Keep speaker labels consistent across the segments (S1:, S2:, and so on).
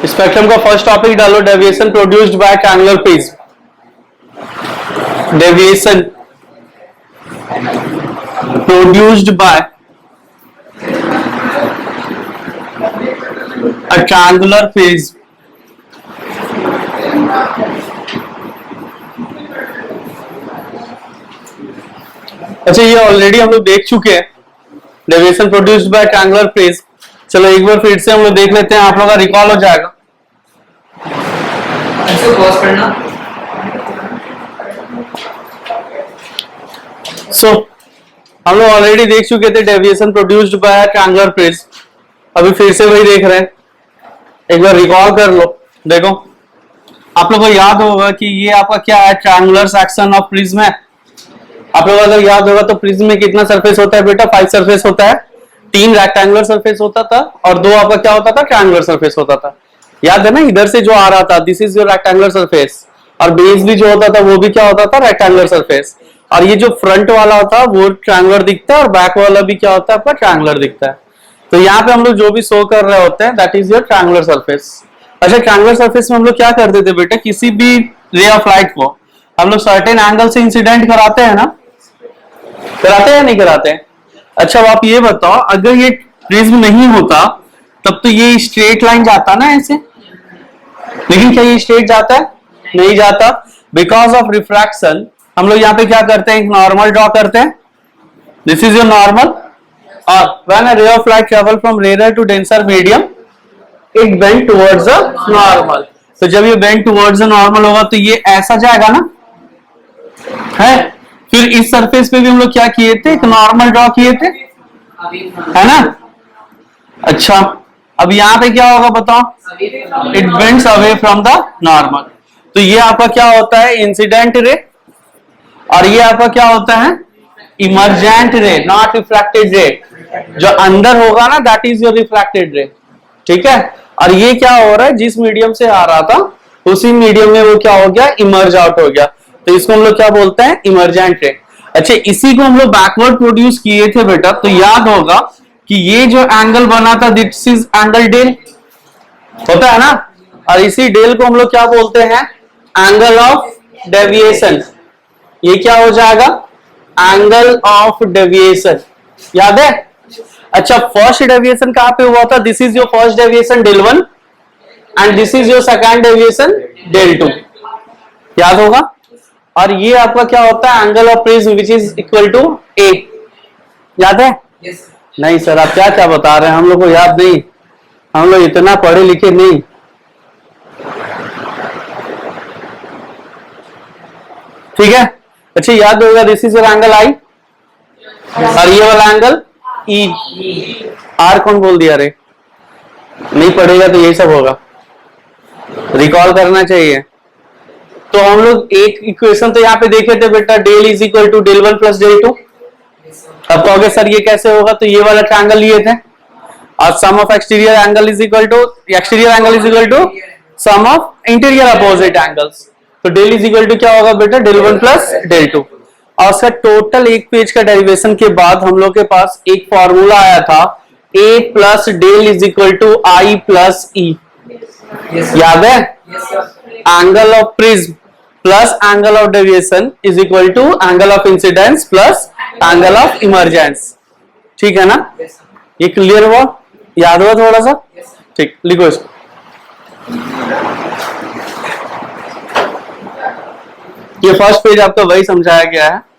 S1: Spectrum का first topic डालो, deviation produced by triangular prism. Deviation produced by a triangular prism. अच्छा, ये already हम लोग देख चुके हैं, deviation produced by triangular prism. चलो एक बार फिर से हम लोग देख लेते हैं, आप लोगों का रिकॉल हो जाएगा। हम लोग ऑलरेडी देख चुके थे deviation produced by triangular prism. अभी फिर से वही देख रहे हैं, एक बार रिकॉल कर लो। देखो आप लोग को याद होगा कि ये आपका क्या है, ट्रायंगुलर सेक्शन ऑफ प्रिज्म है। आप लोग अगर याद होगा तो प्रिज्म में कितना सरफेस होता है बेटा? 5 सरफेस होता है। 3 रेक्टेंगुलर सरफेस होता था और 2 आपका क्या होता था? ट्रायंगुलर सरफेस होता था। याद है ना, इधर से जो आ रहा था this is your rectangular surface, और बेस भी जो होता था वो भी क्या होता था? Rectangular surface. और ये जो फ्रंट वाला होता है वो ट्रायंगुलर दिखता है और बैक वाला भी क्या होता है आपका? ट्रायंगुलर दिखता है। तो यहाँ पे हम लोग जो भी शो कर रहे होते हैं that is your triangular surface. अच्छा, ट्रायंगुलर सरफेस में हम लोग क्या करते थे बेटा? किसी भी रे ऑफ लाइट को हम लोग सर्टेन एंगल से इंसिडेंट कराते हैं ना, कराते हैं या नहीं कराते हैं? अच्छा, अब आप ये बताओ, अगर ये प्रिज्म नहीं होता तब तो ये स्ट्रेट लाइन जाता ना ऐसे, लेकिन क्या ये स्ट्रेट जाता है? नहीं जाता। बिकॉज ऑफ रिफ्रैक्शन हम लोग यहाँ पे क्या करते हैं? एक नॉर्मल ड्रॉ करते हैं। दिस इज योर नॉर्मल, और when a ray of light travel from rare to denser medium it bend towards a normal. तो जब ये बेंड टुवर्ड्स अ नॉर्मल होगा तो ये ऐसा जाएगा ना, है। फिर इस सरफेस पे भी हम लोग क्या किए थे? एक नॉर्मल ड्रॉ किए थे, है ना। अच्छा, अब यहाँ पे क्या होगा बताओ? It bends away from the normal. तो ये आपका क्या होता है? इंसिडेंट रे, और ये आपका क्या होता है? इमर्जेंट रे, नॉट रिफ्रैक्टेड रे। जो अंदर होगा ना दैट इज योर रिफ्रैक्टेड रे, ठीक है। और ये क्या हो रहा है? जिस मीडियम से आ रहा था उसी मीडियम में वो क्या हो गया? इमर्ज आउट हो गया। तो इसको हम लोग क्या बोलते हैं? इमर्जेंट रे। अच्छा, इसी को हम लोग बैकवर्ड प्रोड्यूस किए थे बेटा, तो याद होगा कि ये जो एंगल बना था दिस इज एंगल डेल, होता है ना। और इसी डेल को हम लोग क्या बोलते हैं? Angle of deviation. ये क्या हो जाएगा? एंगल ऑफ डेविएशन, याद है। अच्छा, फर्स्ट डेविएशन कहां पे हुआ था? This is your first deviation del 1 and this is your second deviation del 2, याद होगा। और ये आपका क्या होता है? Angle of prism which is equal to A, याद है? yes. नहीं सर, आप क्या क्या बता रहे हैं, हम लोग को याद नहीं, हम लोग इतना पढ़े लिखे नहीं। ठीक है, अच्छा याद होगा दिस इज योर एंगल आई, और ये वाला एंगल ई। आर कौन बोल दिया रे? नहीं पढ़ेगा तो यही सब होगा, रिकॉल करना चाहिए। तो हम लोग एक इक्वेशन तो यहाँ पे देखे थे बेटा, del is equal to del 1 plus del 2। अब कहोगे सर ये कैसे होगा? तो ये वाला ट्रायंगल लिए थे, और sum of exterior angle is equal to sum of interior opposite angles. तो डेल इज इक्वल टू क्या होगा बेटा? Del 1 plus del 2। और उसका टोटल एक पेज का डेरिवेशन के बाद हम लोग के पास एक फॉर्मूला आया था, A plus del is equal to I plus E, याद है? Angle of prism plus angle of deviation is equal to angle of incidence plus angle of emergence, ठीक है ना। ये क्लियर हुआ? याद हुआ थोड़ा सा? ठीक, लिखो इसको। ये फर्स्ट पेज आपका वही समझाया गया है।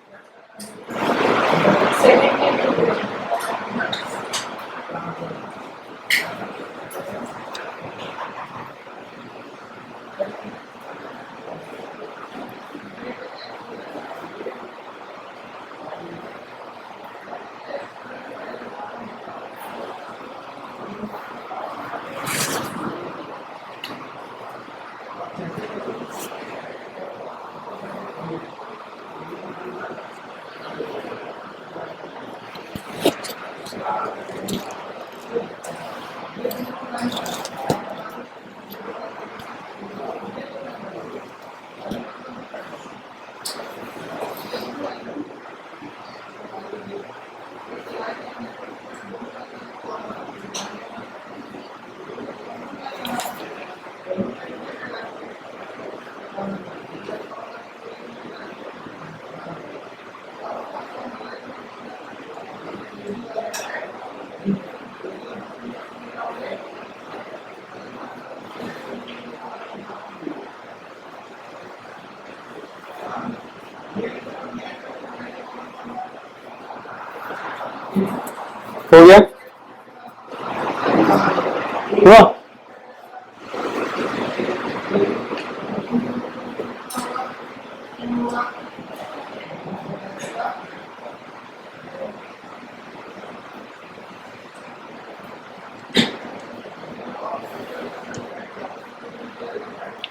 S1: हुआ?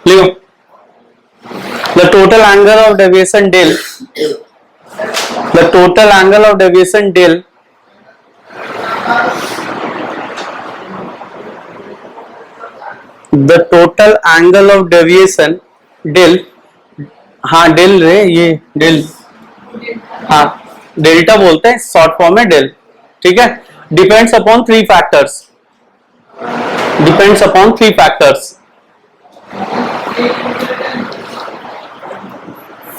S1: लियो, the total angle of deviation del, the total angle of deviation del the total angle of deviation del, हाँ डेल रे, ये डेल, हाँ डेल्टा बोलते हैं शॉर्ट फॉर्म में डेल, ठीक है, depends upon three factors, depends upon three factors.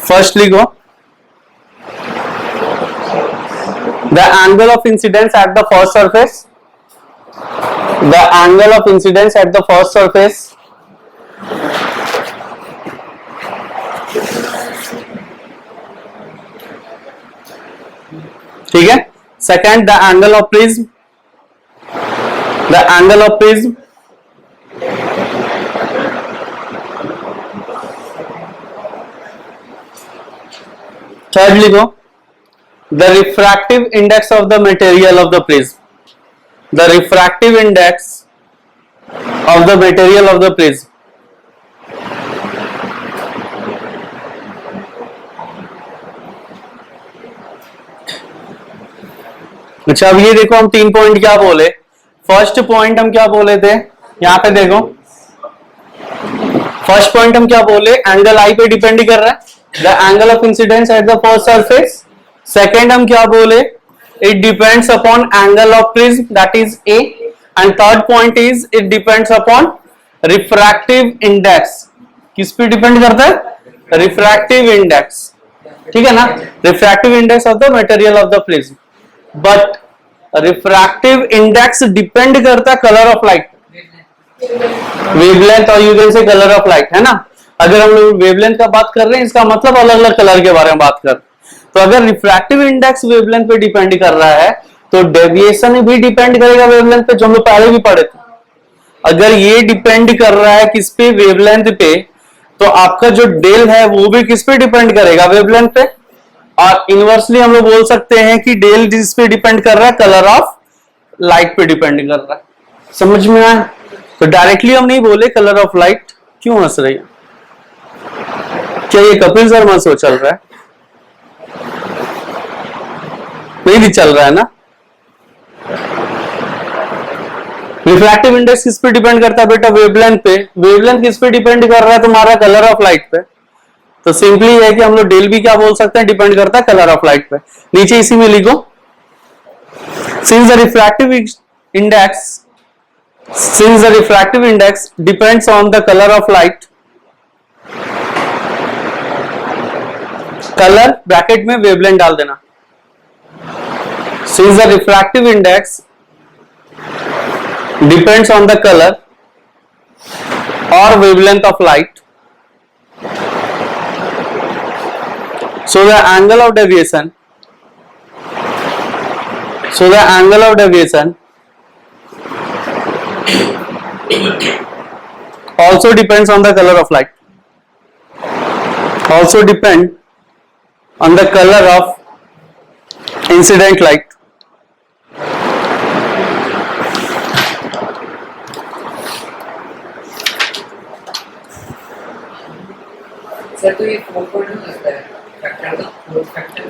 S1: Firstly go the angle of incidence at the first surface, the angle of incidence at the first surface, ठीक है. Second, the angle of prism, the angle of prism, thirdly go the refractive index of the material of the prism, the refractive index of the material of the prism. अच्छा, अब ये देखो हम तीन point क्या बोले. फर्स्ट पॉइंट हम क्या बोले थे, यहां पे देखो फर्स्ट पॉइंट हम क्या बोले, एंगल आई पे डिपेंड कर रहा है, the angle of incidence at the first surface. Second हम क्या बोले, it depends upon angle of prism that is a. And third point is it depends upon refractive index. किस पे डिपेंड करता है, रिफ्रैक्टिव इंडेक्स, ठीक है ना, refractive index of the material of the prism. But refractive index depend करता है colour of light, wavelength और you can say colour of light, है ना. अगर हम लोग वेवलेंथ का बात कर रहे हैं, इसका मतलब अलग अलग कलर के बारे में बात कर. तो अगर रिफ्रैक्टिव इंडेक्स वेवलेंथ पे डिपेंड कर रहा है तो डेविएशन भी डिपेंड करेगा वेवलेंथ पे, जो हम लोग पहले भी पढ़े थे. अगर ये डिपेंड कर रहा है किस पे, वेवलेंथ पे, तो आपका जो डेल है वो भी किस पे डिपेंड करेगा, वेवलेंथ पे. और इनवर्सली हम लोग बोल सकते हैं कि डेल जिस पे डिपेंड कर रहा है, कलर ऑफ लाइट पे डिपेंड कर रहा है. समझ में आया? तो डायरेक्टली हम नहीं बोले कलर ऑफ लाइट. क्यों हंस रही है, क्या ये कपिल शर्मा शो चल रहा है? नहीं चल रहा है ना. रिफ्रैक्टिव इंडेक्स किस पे डिपेंड करता है बेटा, वेवलेंथ पे. वेवलेंथ किस पे डिपेंड कर रहा है, तुम्हारा कलर ऑफ लाइट पे. तो सिंपली है कि हम लोग डेल भी क्या बोल सकते हैं, डिपेंड करता है कलर ऑफ लाइट पे. नीचे इसी में लिखो, since the refractive index, since the refractive index depends on the color of light, color bracket में वेवलेंथ डाल देना. since the refractive index depends on the color or wavelength of light, so the angle of deviation, also depends on the color of light, also depend on the color of incident light.
S2: Sir तो ये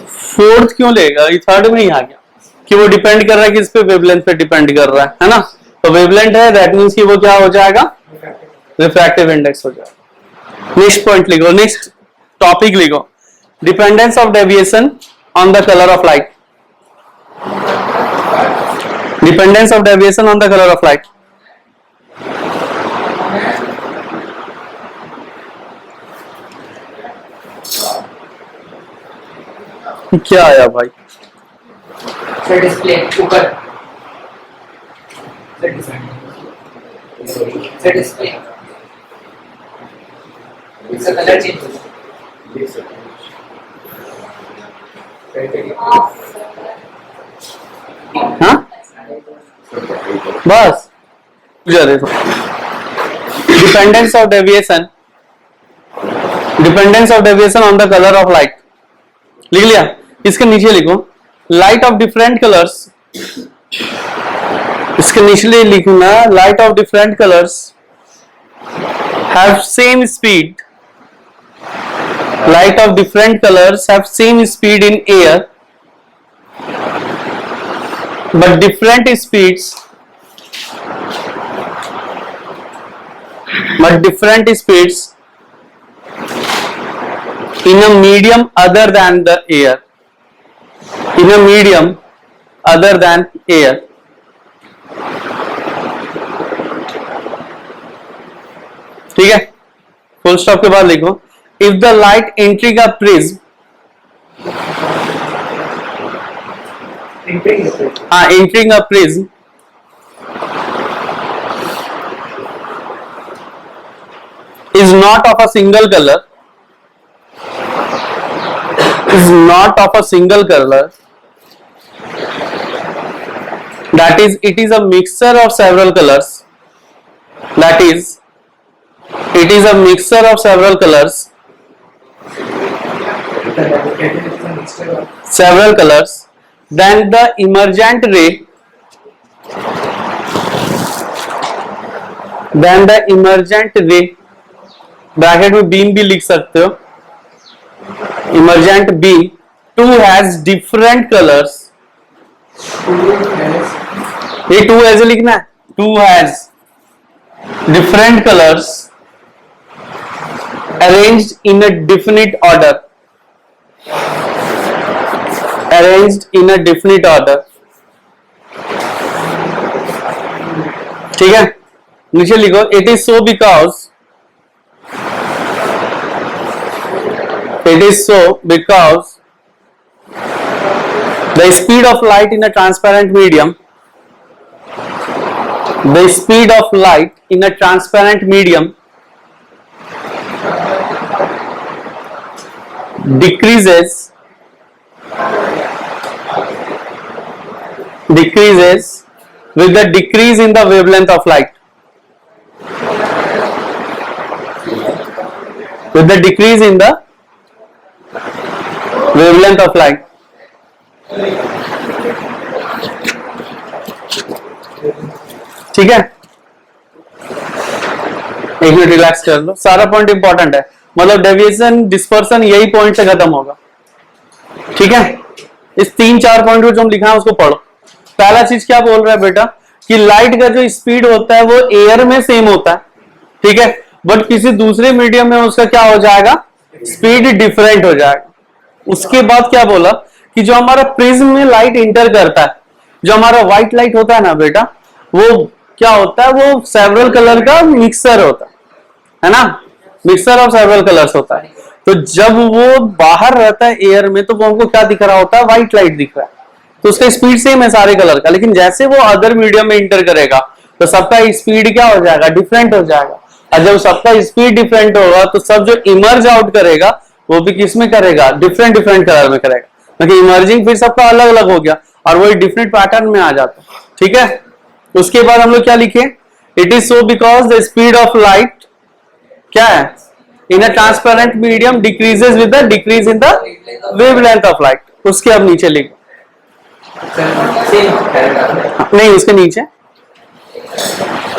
S1: fourth क्यों लेगा, ये third में ही आ गया कि वो depend कर रहा है किस पे, वेवलेंथ पे डिपेंड कर रहा है ना. तो वेवलेंथ है, दैट मींस कि वो क्या हो जाएगा, रिफ्रैक्टिव इंडेक्स हो जाएगा. नेक्स्ट पॉइंट लिखो, नेक्स्ट टॉपिक लिखो, dependence of deviation on the colour of light. Dependence of deviation on the colour of light. क्या आया भाई,
S2: सर डिस्प्ले ऊपर, सर डिस्प्ले इसका कलर चेंज हो
S1: हाँ बस dependence of deviation, dependence of deviation on the colour of light. लिख लिया? इसके नीचे लिखो लाइट ऑफ डिफरेंट कलर्स, इसके नीचे लिखना light of different colours have same speed, light of different colors have same speed in air but different speeds in a medium other than the air, in a medium other than air। ठीक है, full stop के बाद लिखो if the light entering a prism, entering a prism is not of a single color, is not of a single color, that is it is a mixture of several colors, that is it is a mixture of several colors, several colors, then the emergent ray, then the emergent ray, bracket में beam भी लिख सकते हो, emergent beam too has different colors, ये two ऐसे लिखना है, two has different colors arranged in a definite order, arranged in a definite order। ठीक है, नीचे लिखो it is so because, it is so because the speed of light in a transparent medium, the speed of light in a transparent medium decreases with the decrease in the wavelength of light, with the decrease in the wavelength of light। ठीक है, एक minute relax कर लो, सारा point important है, मतलब deviation dispersion यही point से खत्म होगा। ठीक है, इस 3-4 पॉइंट को जो हम लिखा है उसको पढ़ो। पहला चीज क्या बोल रहा है बेटा कि लाइट का जो स्पीड होता है वो एयर में सेम होता है, ठीक है, बट किसी दूसरे मीडियम में उसका क्या हो जाएगा, स्पीड डिफरेंट हो जाएगा। उसके बाद क्या बोला कि जो हमारा प्रिज्म में लाइट इंटर करता है, जो हमारा व्हाइट लाइट होता है ना बेटा, वो क्या होता है, वो सेवरल कलर का मिक्सर होता है ना, मिक्सर ऑफ सेवरल कलर्स होता है। तो जब वो बाहर रहता है एयर में तो वो हमको क्या दिख रहा होता है, व्हाइट लाइट दिख रहा है, तो उसका स्पीड सेम है सारे कलर का, लेकिन जैसे वो अदर मीडियम में इंटर करेगा तो सबका स्पीड क्या हो जाएगा, डिफरेंट हो जाएगा। और जब सबका स्पीड डिफरेंट होगा तो सब जो इमर्ज आउट करेगा वो भी किस में करेगा, डिफरेंट डिफरेंट कलर में करेगा, क्योंकि इमर्जिंग फिर सबका अलग अलग हो गया और वही डिफरेंट पैटर्न में आ जाता है। ठीक है, उसके बाद हम लोग क्या लिखे, it is so because the speed of light क्या है, in a transparent medium decreases with the decrease in the wavelength of light. उसके अब नीचे लिखो, नहीं उसके नीचे,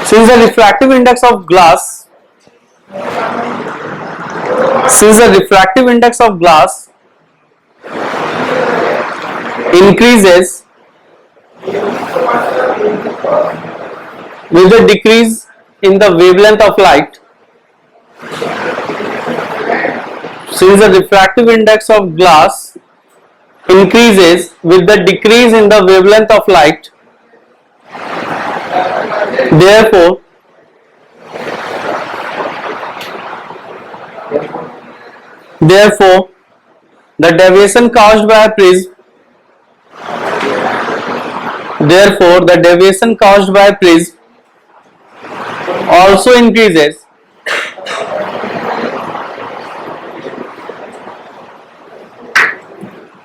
S1: since the refractive index of glass, since the refractive index of glass increases with the decrease in the wavelength of light, since the refractive index of glass increases with the decrease in the wavelength of light, therefore the deviation caused by a prism, therefore the deviation caused by a prism also increases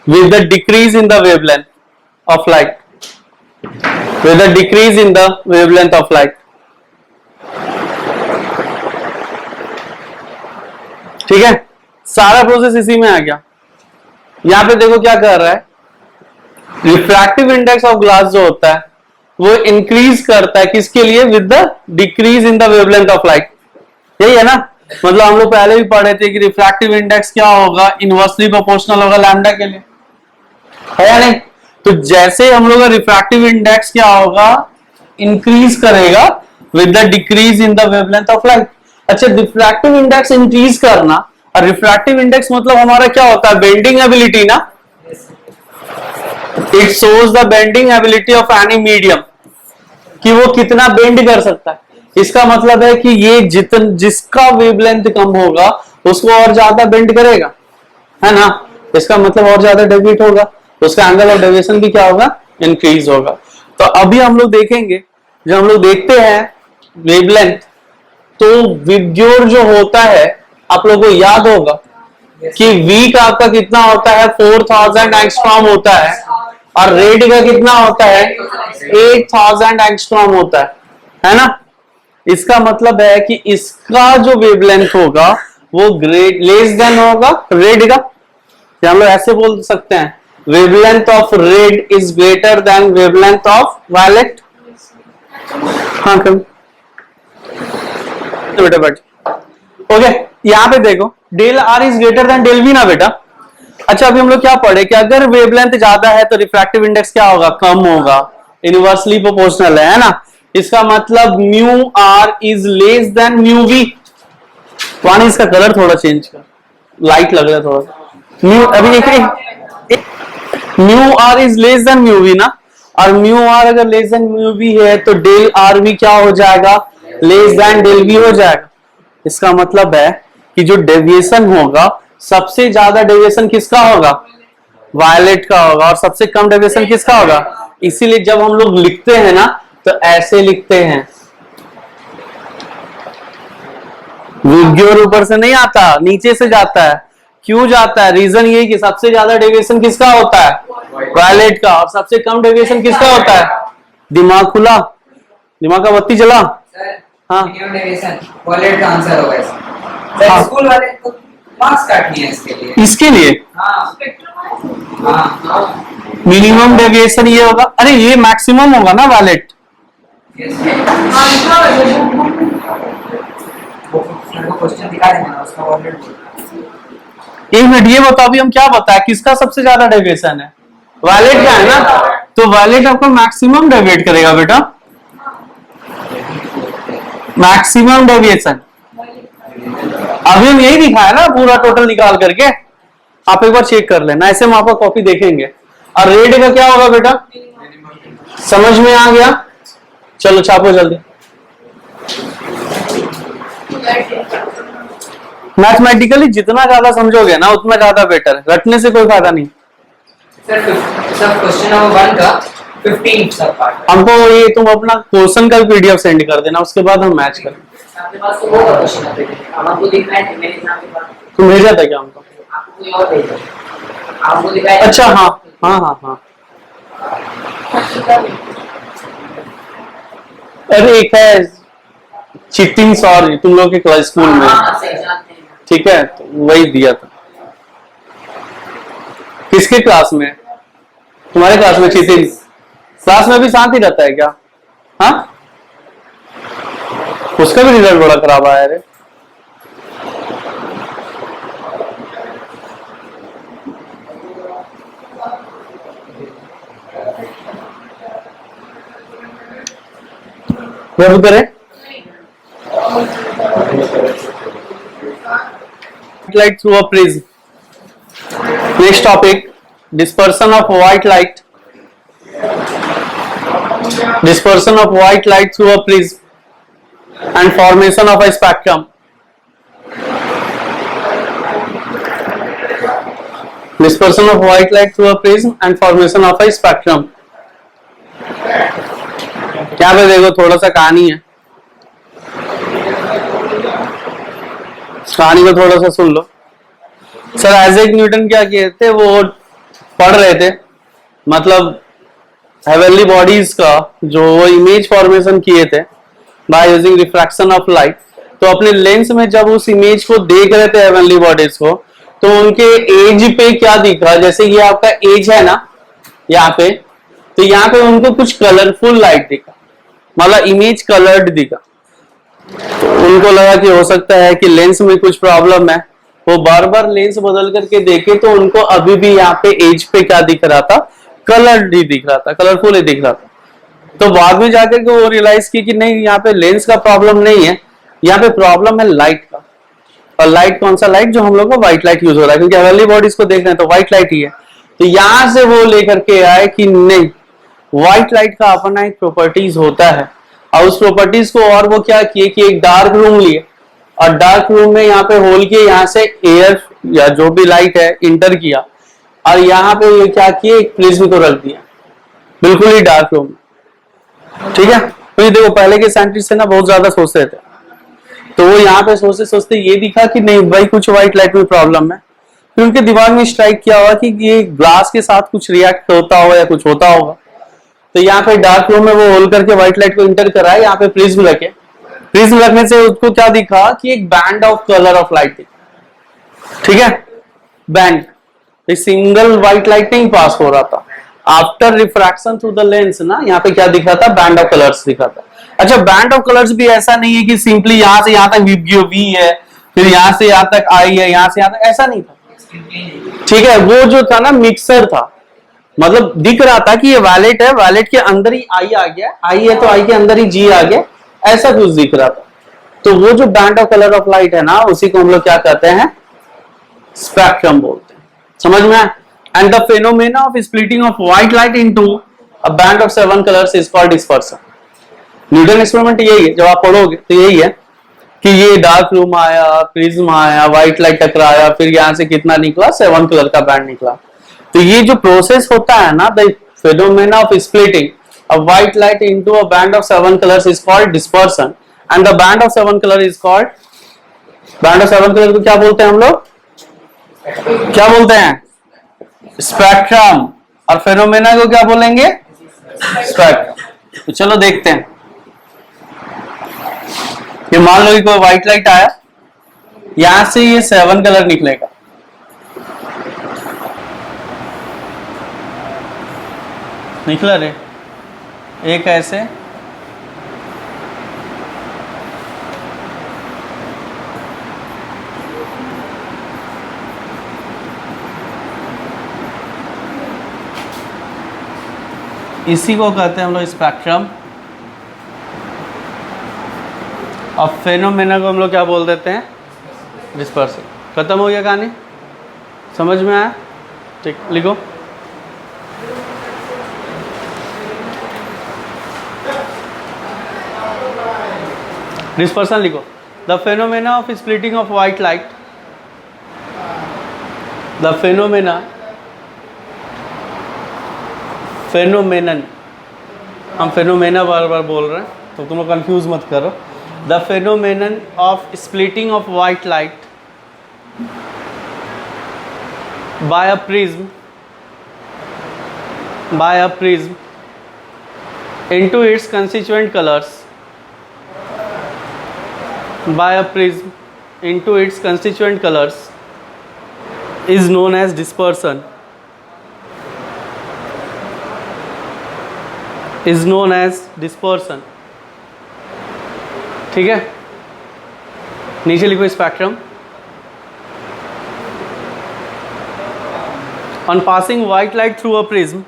S1: with the decrease in the wavelength of light, with the decrease in the wavelength of light। ठीक है, सारा process इसी में आ गया। यहां पे देखो क्या कर रहा है, रिफ्रैक्टिव इंडेक्स ऑफ ग्लास जो होता है वो इंक्रीज करता है किसके लिए, with the decrease in the wavelength of light. यही है ना, मतलब हम लोग पहले भी पढ़े थे कि रिफ्रैक्टिव इंडेक्स क्या होगा, इनवर्सली प्रोपोर्शनल होगा लैम्डा के लिए, है या नहीं। तो जैसे हम लोग का रिफ्रैक्टिव इंडेक्स क्या होगा, इंक्रीज करेगा with the decrease in the wavelength of light. अच्छा, रिफ्रैक्टिव इंडेक्स इंक्रीज करना, और रिफ्रैक्टिव इंडेक्स मतलब हमारा क्या होता है, बेंडिंग एबिलिटी ना। It shows the bending ability of any medium, कि वो कितना बेंड कर सकता है। इसका मतलब है कि ये जिसका वेवलेंथ कम होगा उसको और ज्यादा बेंड करेगा, है ना। इसका मतलब और ज्यादा डेविएट होगा, उसका एंगल ऑफ डेविएशन भी क्या होगा, इंक्रीज होगा। तो अभी हम लोग देखेंगे, जब हम लोग देखते हैं वेवलेंथ, तो विग्योर जो होता है आप लोगों को याद होगा कि वी का आपका कितना होता है, 4000 एंगस्ट्रॉम होता है, और रेड का कितना होता है, 8000 एंगस्ट्रॉम होता है ना। इसका मतलब है कि इसका जो वेवलेंथ होगा वो लेस देन होगा रेड का, या हम लोग ऐसे बोल सकते हैं, wavelength of red is greater than wavelength of violet. हाँ कम बेटा बेटा, ओके। यहां पे देखो del r is greater than del v ना बेटा। अच्छा, अभी हम लोग क्या पढ़े कि अगर वेवलेंथ ज्यादा है तो रिफ्रैक्टिव इंडेक्स क्या होगा, कम होगा, इनवर्सली प्रोपोर्शनल है ना। इसका मतलब mu r is less than mu v. वानी इसका कलर थोड़ा चेंज कर, लाइट लग रहा है थोड़ा। म्यू अभी देखिए, mu r is less than mu v ना, और म्यू आर अगर लेस देन म्यू वी है तो डेल आर वी क्या हो जाएगा, लेस देन डेल वी हो जाएगा। इसका मतलब है कि जो डेविएशन होगा, सबसे ज्यादा डेविएशन किसका होगा, वायलेट का होगा, और सबसे कम डेविएशन किसका होगा। इसीलिए जब हम लोग लिखते हैं ना तो ऐसे लिखते हैं, विग्योर ऊपर से नहीं आता, नीचे से जाता है। क्यों जाता है, रीजन ये कि सबसे ज्यादा डेविएशन किसका होता है, वायलेट का, और सबसे कम डेविएशन किसका होता है। दिमाग खुला, दिमाग का बत्ती जला। हाँ
S2: वायलेट का आंसर होगा इसका।
S1: हाँ।
S2: स्कूल वाले को मार्क्स काटनी है
S1: इसके लिए
S2: हाँ हाँ
S1: मिनिमम डेविएशन ये होगा, अरे ये मैक्सिमम होगा ना वायलेट।
S2: क्वेश्चन दिखा देना उसका वायलेट।
S1: एक मिनट, ये बताओ अभी हम क्या बताया, किसका सबसे ज्यादा डेविएशन है, वायलेट का है ना। तो वायलेट आपको मैक्सिमम डेविएट करेगा बेटा, मैक्सिमम डेविएशन। अभी हम यही दिखाया ना पूरा टोटल निकाल करके, आप एक बार चेक कर लेना, ऐसे हम आपका कॉपी देखेंगे। और रेड का क्या होगा बेटा, समझ में आ गया, चलो छापो जल्दी। मैथमेटिकली जितना ज्यादा समझोगे ना उतना ज्यादा बेटर है, रटने से कोई फायदा नहीं।
S2: सर क्वेश्चन नंबर 1 का 15 सब पार्ट
S1: हमको ये तुम अपना क्वेश्चन का पीडीएफ सेंड कर देना, उसके बाद हम मैच करें।
S2: आपके पास तो होगा क्वेश्चन अब आपको दिखना है मेरे एग्जाम के बाद
S1: तुम भेजा था क्या हमको,
S2: आपको कोई और भेजा आपको दिखाया।
S1: अच्छा हाँ हाँ हाँ हाँ, अरे एक है चीटिंग सॉरी तुम लोग के क्लास स्कूल में, ठीक है, तो वही दिया था। किसके क्लास में, तुम्हारे क्लास में चीटिंग, क्लास में भी शांति रहता है क्या, हाँ। उसका भी रिजल्ट बड़ा खराब आया रे। वो करें light through a prism. Next topic, dispersion of white light. Dispersion of white light through a prism and formation of a spectrum. Dispersion of white light through a prism and formation of a spectrum. यहाँ पे देखो थोड़ा सा कहानी है, कहानी को थोड़ा सा सुन लो। सर आइजैक न्यूटन क्या किए थे, वो पढ़ रहे थे, मतलब हेवनली बॉडीज का जो वो इमेज फॉर्मेशन किए थे by using refraction of light. तो अपने लेंस में जब उस इमेज को देख रहे थे हेवनली बॉडीज को, तो उनके एज पे क्या दिखा, जैसे ये आपका एज है ना यहाँ पे, तो यहाँ पे उनको कुछ कलरफुल लाइट दिखा, मतलब इमेज कलर्ड दिखा। तो उनको लगा कि हो सकता है कि लेंस में कुछ प्रॉब्लम है। वो बार बार लेंस बदल करके देखे तो उनको अभी भी यहाँ पे एज पे क्या दिख रहा था, कलर्ड ही दिख रहा था, कलरफुल ही दिख रहा था। तो बाद में जाकर के वो रियलाइज की कि नहीं, यहाँ पे लेंस का प्रॉब्लम नहीं है, यहाँ पे प्रॉब्लम है लाइट का। और लाइट कौन सा लाइट, जो हम लोग को व्हाइट लाइट यूज हो रहा है, क्योंकि हेवनली बॉडीज को देख रहे हैं तो व्हाइट लाइट ही है। तो यहां से वो लेकर के आए कि नहीं, व्हाइट लाइट का अपना एक प्रॉपर्टीज होता है, और उस प्रॉपर्टीज को और वो क्या किए कि एक डार्क रूम लिए, और डार्क रूम में यहाँ पे होल के यहाँ से एयर या जो भी लाइट है इंटर किया, और यहाँ पे ये क्या किए, एक प्रिज्म को रख दिया बिल्कुल ही डार्क रूम में। ठीक है, तो ये देखो पहले के साइंटिस्ट है ना बहुत ज्यादा सोचते थे, तो वो यहाँ पे सोचते सोचते ये दिखा कि नहीं भाई कुछ व्हाइट लाइट में प्रॉब्लम है। फिर उनके दिमाग में स्ट्राइक किया हुआ कि ये ग्लास के साथ कुछ रिएक्ट होता होगा या कुछ होता होगा। तो यहाँ पे डार्क रूम में वो होल करके व्हाइट लाइट को इंटर कराए, यहाँ पे प्रिज्म रखे। प्रिज्म रखने से उसको क्या दिखा कि एक band of colour of light दिखा। ठीक है, बैंड, एक सिंगल व्हाइट लाइट नहीं पास हो रहा था। After refraction through the lens ना, यहाँ पे क्या दिखा था, बैंड ऑफ कलर्स दिखा था। अच्छा, बैंड ऑफ कलर्स भी ऐसा नहीं है कि सिंपली यहां से यहां तक वी है, फिर यहां से यहां तक आई है, यहां से यहां तक, ऐसा नहीं था। ठीक है, वो जो था ना मिक्सर था, मतलब दिख रहा था कि ये वैलेट है, वैलेट के अंदर ही आई आ गया, आई है तो आई के अंदर ही जी आ गया, ऐसा कुछ दिख रहा था। तो वो जो band of colour of light है ना, उसी को हम लोग क्या कहते हैं, स्पेक्ट्रम बोलते हैं। समझ में आया? And the phenomena of splitting of white light into a band of 7 colours is called dispersion. Newton experiment यही है, जब आप पढ़ोगे तो यही है कि ये डार्क रूम आया, प्रिज्म आया, व्हाइट लाइट टकराया, फिर यहां से कितना निकला, 7 कलर का बैंड निकला। तो ये जो प्रोसेस होता है ना, the phenomena of splitting a white light into a band of 7 colours is called dispersion, and the band of 7 colour is called, band of 7 colour को क्या बोलते हैं हम लोग, क्या बोलते हैं, स्पेक्ट्रम। और फेनोमेना को क्या बोलेंगे, स्पेक्ट्रम। तो चलो देखते हैं। ये मान लो कि कोई व्हाइट लाइट आया, यहां से ये 7 कलर निकलेगा। निकला रे, एक ऐसे, इसी को कहते हैं हम लोग स्पेक्ट्रम। और फेनोमेना को हम लोग क्या बोल देते हैं, डिस्पर्सन। खत्म हो गया कहानी, समझ में आया? ठीक, लिखो। डिस्पर्सन लिखो। The phenomena of splitting of white light, the phenomena, phenomenon, हम फेनोमेना बार बार बोल रहे हैं तो तुम लोग कंफ्यूज मत करो। The phenomenon of splitting of white light by a prism, by a prism into its constituent colors, by a prism into its constituent colors is known as dispersion, is known as dispersion। ठीक है, नीचे लिखो spectrum. On passing white light through a prism,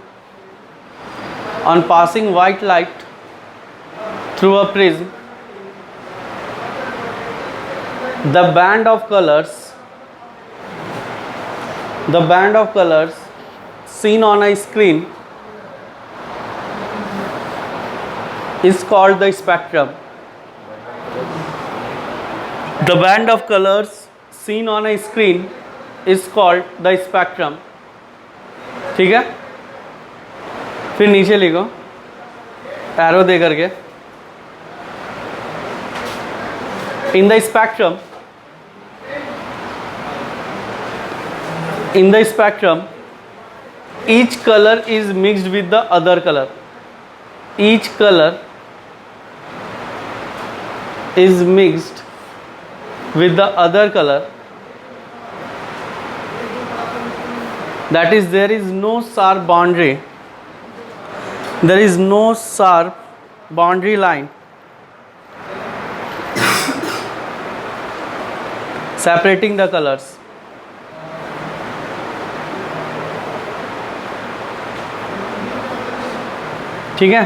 S1: on passing white light through a prism, the band of colors, the band of colors seen on a screen is called the spectrum. The band of colors seen on a screen is called the spectrum। ठीक है, फिर नीचे लिखो arrow दे करके। In the spectrum, in the spectrum, each color is mixed with the other color. Each color is mixed with the other color, that is there is no sharp boundary, there is no sharp boundary line separating the colors. ठीक है,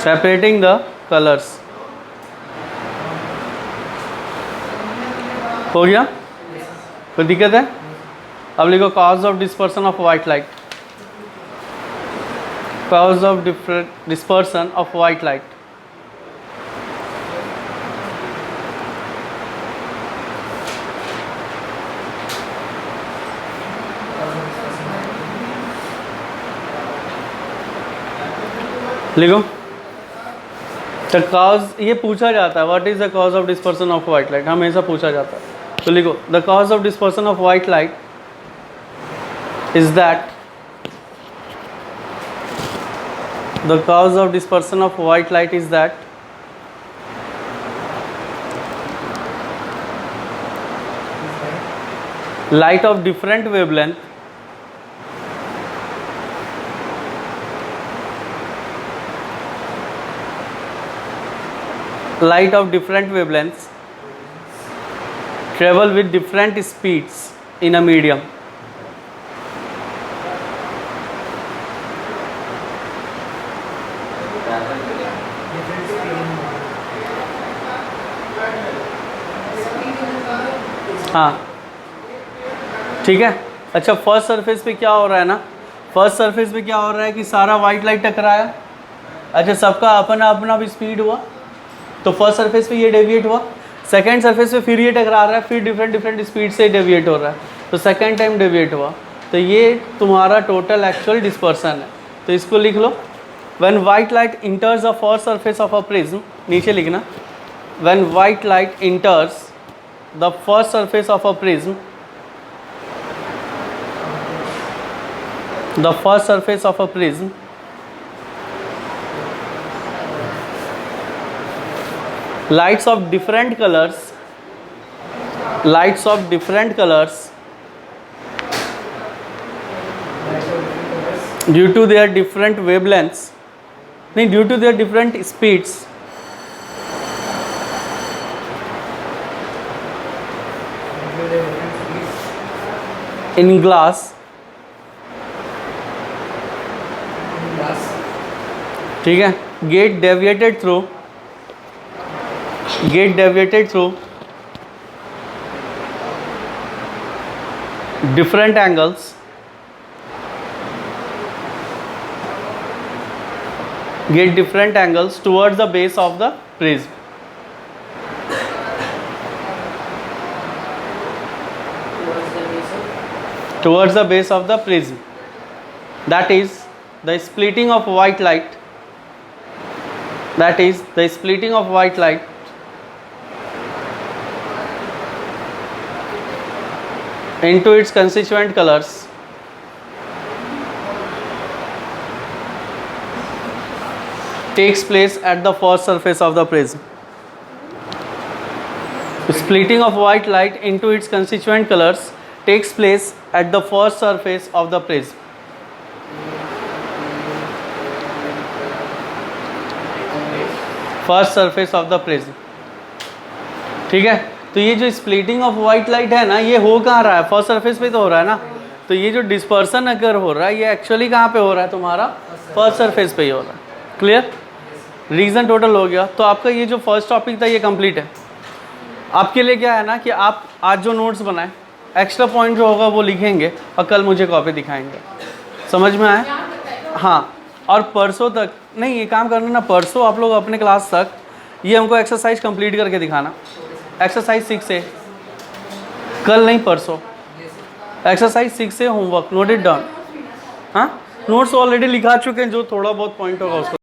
S1: separating the colors. हो गया, कोई दिक्कत है? अब लिखो cause of dispersion of white light. Cause of dispersion of white light. लिखो द कॉज, ये पूछा जाता है what is the cause of dispersion of white light, हमेशा पूछा जाता है. तो लिखो the cause of dispersion of white light is that, the cause of dispersion of white light is that light of different wavelength wavelengths travel with different speeds in a medium. हाँ ठीक है. अच्छा, फर्स्ट सरफेस पे क्या हो रहा है ना, फर्स्ट सरफेस पे क्या हो रहा है कि सारा वाइट लाइट टकराया. अच्छा, सबका अपना अपना भी स्पीड हुआ, तो फर्स्ट सरफेस पे ये डेविएट हुआ. सेकंड सरफेस पे फिर ये टकरा रहा है, फिर डिफरेंट स्पीड से डेविएट हो रहा है, तो सेकंड टाइम डेविएट हुआ. तो ये तुम्हारा टोटल एक्चुअल डिस्पर्सन है. तो इसको लिख लो, when white light enters the first surface of a prism, नीचे लिखना, when white light enters the first surface of a prism, the first surface of a prism, lights of different colors due to their different wavelengths, due to their different speeds, in glass, ठीक है, get deviated through different angles, towards the base of the prism. Towards the base of the prism, that is the splitting of white light, into its constituent colors takes place at the first surface of the prism. Splitting of white light into its constituent colors takes place at the first surface of the prism. First surface of the prism. ठीक है, तो ये जो splitting of white light है ना, ये हो कहाँ रहा है, फर्स्ट सरफेस पे तो हो रहा है ना. तो ये जो डिस्पर्सन अगर हो रहा है, ये एक्चुअली कहाँ पे हो रहा है, तुम्हारा फर्स्ट सरफेस पे ही हो रहा है. क्लियर, रीजन टोटल हो गया. तो आपका ये जो फर्स्ट टॉपिक था ये कंप्लीट है. आपके लिए क्या है ना कि आप आज जो नोट्स बनाए, एक्स्ट्रा पॉइंट जो होगा वो लिखेंगे और कल मुझे कॉपी दिखाएंगे. समझ में आया? हाँ, और परसों तक नहीं, ये काम करना ना, परसों आप लोग अपने क्लास तक ये हमको एक्सरसाइज कंप्लीट करके दिखाना. एक्सरसाइज 6 से, कल नहीं परसों, एक्सरसाइज 6 से होमवर्क, नोट इट डाउन. हाँ, नोट्स ऑलरेडी लिखा चुके हैं, जो थोड़ा बहुत पॉइंट होगा उसको